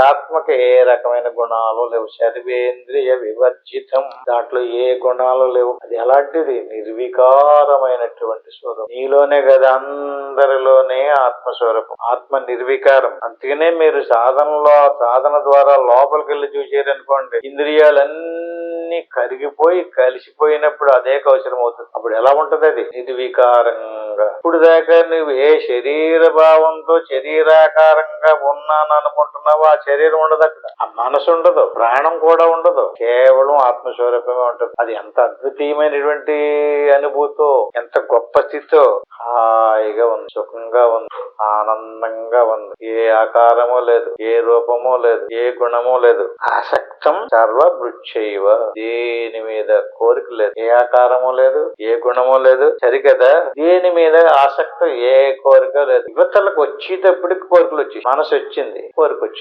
ఆత్మకి ఏ రకమైన గుణాలు లేవు. సర్వేంద్రియ వివర్జితం. దాంట్లో ఏ గుణాలు లేవు. అది ఎలాంటిది? నిర్వికారమైనటువంటి స్వరూపం. నీలోనే కదా, అందరిలోనే ఆత్మస్వరూపం. ఆత్మ నిర్వికారం. అందుకనే మీరు సాధన ద్వారా లోపలికి వెళ్ళి చూసారనుకోండి, ఇంద్రియాలన్నీ కరిగిపోయి కలిసిపోయినప్పుడు అదే కౌశలం అవుతుంది. అప్పుడు ఎలా ఉంటది? అది నిర్వికారంగా. ఇప్పుడు దాకా నువ్వు ఏ శరీర భావంతో శరీరాకారంగా ఉన్నాను అనుకుంటున్నావో ఆ శరీరం ఉండదు, అక్కడ ఆ మనసు ఉండదు, ప్రాణం కూడా ఉండదు. కేవలం ఆత్మస్వరూపమే ఉంటుంది. అది ఎంత అద్వితీయమైనటువంటి అనుభూతో, ఎంత గొప్ప స్థితితో. హాయిగా ఉంది, సుఖంగా ఉంది, ఆనందంగా ఉంది. ఏ ఆకారము లేదు, ఏ రూపము లేదు, ఏ గుణము లేదు. ఆసక్తం సర్వభృక్షైవ. దేని మీద కోరిక లేదు, ఏ ఆకారము లేదు, ఏ గుణము లేదు. సరికదా? దేని మీద ఆసక్తి, ఏ కోరిక లేదు. యువతలకు వచ్చేటప్పటికి కోరికలు వచ్చి, మనసు వచ్చింది, కోరిక వచ్చింది.